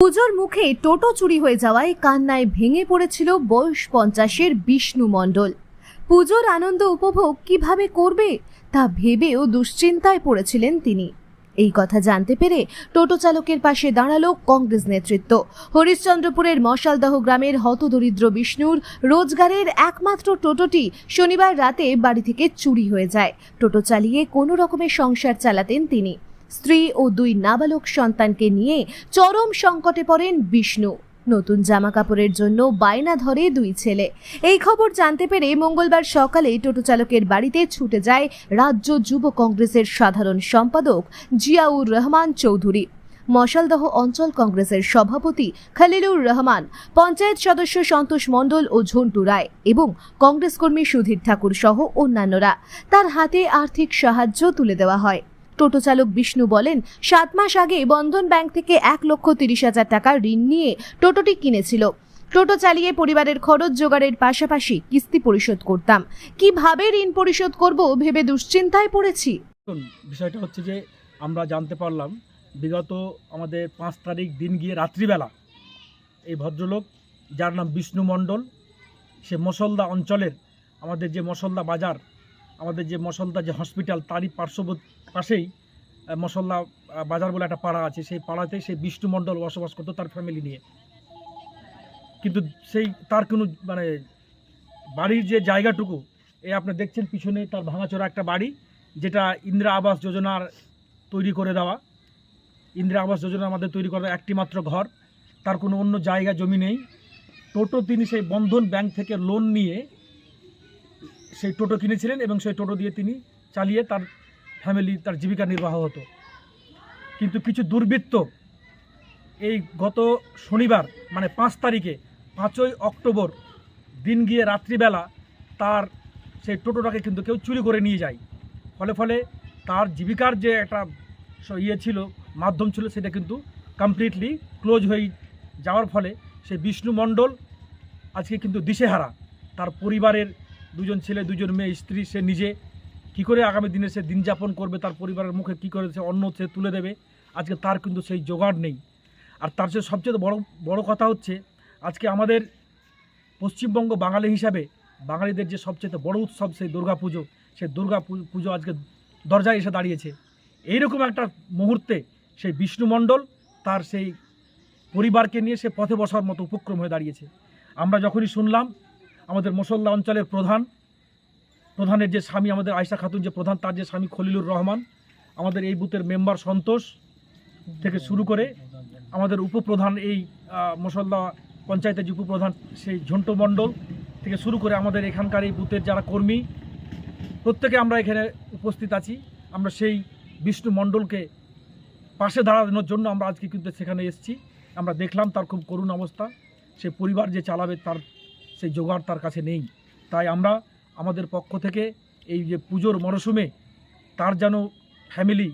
পুজোর মুখে টোটো চুরি হয়ে যাওয়ায় কান্নায় ভেঙে পড়েছিল বয়স 50-এর বিষ্ণু মণ্ডল। পুজোর আনন্দ উপভোগ কিভাবে করবে তা ভেবেও দুশ্চিন্তায় পড়েছিলেন তিনি। এই কথা জানতে পেরে টোটো চালকের পাশে দাঁড়ালো কংগ্রেস নেতৃত্ব। হরিশ্চন্দ্রপুরের মশালদহ গ্রামের হতদরিদ্র বিষ্ণুর রোজগারের একমাত্র টোটোটি শনিবার রাতে বাড়ি থেকে চুরি হয়ে যায়। টোটো চালিয়ে কোনো রকমের সংসার চালাতেন তিনি। স্ত্রী ও 2 নাবালক সন্তানকে নিয়ে চরম সংকটে পড়েন বিষ্ণু। নতুন জামা কাপড়ের জন্য বায়না ধরে 2 ছেলে। এই খবর জানতে পেরে মঙ্গলবার সকালে টোটো চালকের বাড়িতে ছুটে যায় রাজ্য যুব কংগ্রেসের সাধারণ সম্পাদক জিয়াউর রহমান চৌধুরী, মশালদহ অঞ্চল কংগ্রেসের সভাপতি খলিলুর রহমান, পঞ্চায়েত সদস্য সন্তোষ মণ্ডল ও ঝন্টু রায় এবং কংগ্রেস কর্মী সুধীর ঠাকুর সহ অন্যান্যরা। তার হাতে আর্থিক সাহায্য তুলে দেওয়া হয়। টোটো চালক বিষ্ণু বলেন, 7 মাস আগে বন্ধন ব্যাংক থেকে 1,30,000 টাকা ঋণ নিয়ে টোটোটি কিনেছিল। টোটো চালিয়ে পরিবারের খরচ জোগাড়ের পাশাপাশি কিস্তি পরিশোধ করতাম। কিভাবে ঋণ পরিশোধ করব ভেবে দুশ্চিন্তায় পড়েছি। বিষয়টা হচ্ছে যে আমরা জানতে পারলাম বিগত আমাদের 5 তারিখ দিন গিয়ে রাত্রিবেলা এই ভদ্রলোক, যার নাম বিষ্ণু মণ্ডল, সে মশলদা অঞ্চলের আমাদের যে মশলদা বাজার, আমাদের যে মশলদা যে হসপিটাল, তারই পাশেই মশলদা বাজার বলে একটা পাড়া আছে। সেই পাড়াতে সেই বিষ্ণু মণ্ডল বসবাস করতো তার ফ্যামিলি নিয়ে। কিন্তু সেই তার কোনো বাড়ির যে জায়গাটুকু, আপনি দেখছেন পিছনে তার ভাঙাচোরা একটা বাড়ি, যেটা ইন্দিরা আবাস যোজনার তৈরি করে দেওয়া। ইন্দিরা আবাস যোজনা আমাদের তৈরি করা একটি মাত্র ঘর, তার কোনো অন্য জায়গা জমি নেই। টোটো তিনি সেই বন্ধন ব্যাংক থেকে লোন নিয়ে সেই টোটো কিনেছিলেন এবং সেই টোটো দিয়ে তিনি চালিয়ে তার ফ্যামিলি, তার জীবিকা নির্বাহ হতো। কিন্তু কিছু দুর্বৃত্ত এই গত শনিবার 5 তারিখে 5ই অক্টোবর দিন গিয়ে রাত্রিবেলা তার সেই টোটোটাকে কিন্তু কেউ চুরি করে নিয়ে যায়। ফলে তার জীবিকার যে একটা ছিল, মাধ্যম ছিল, সেটা কিন্তু কমপ্লিটলি ক্লোজ হয়ে যাওয়ার ফলে সেই বিষ্ণু মণ্ডল আজকে কিন্তু দিশেহারা। তার পরিবারের 2 ছেলে, 2 মেয়ে, স্ত্রী, সে নিজে কী করে আগামী দিনে সে দিন যাপন করবে, তার পরিবারের মুখে কী করে সে অন্ন সে তুলে দেবে, আজকে তার কিন্তু সেই জোগাড় নেই। আর তার চেয়ে সবচেয়ে বড় কথা হচ্ছে, আজকে আমাদের পশ্চিমবঙ্গ বাঙালি হিসাবে বাঙালিদের যে সবচেয়ে বড় উৎসব সেই দুর্গাপুজো, সেই পুজো আজকে দরজায় এসে দাঁড়িয়েছে। এইরকম একটা মুহূর্তে সেই বিষ্ণু মণ্ডল তার সেই পরিবারকে নিয়ে সে পথে বসার মতো উপক্রম হয়ে দাঁড়িয়েছে। আমরা যখনই শুনলাম আমাদের মশলদা অঞ্চলের প্রধানের যে স্বামী, আমাদের আয়শা খাতুন যে প্রধান, তার যে স্বামী খলিলুর রহমান, আমাদের এই বুথের মেম্বার সন্তোষ থেকে শুরু করে আমাদের উপপ্রধান, এই মশলদা পঞ্চায়েতের যে উপপ্রধান সেই ঝন্টু মণ্ডল থেকে শুরু করে আমাদের এখানকার এই বুথের যারা কর্মী, প্রত্যেকে আমরা এখানে উপস্থিত আছি। আমরা সেই বিষ্ণু মণ্ডলকে পাশে দাঁড়ানোর জন্য আমরা আজকে কিন্তু সেখানে এসেছি। আমরা দেখলাম তার খুব করুণ অবস্থা, সে পরিবার যে চালাবে তার সেই জোগাড় তার কাছে নেই। তাই আমরা আমাদের পক্ষ থেকে এই যে পুজোর মরশুমে তার যেন ফ্যামিলি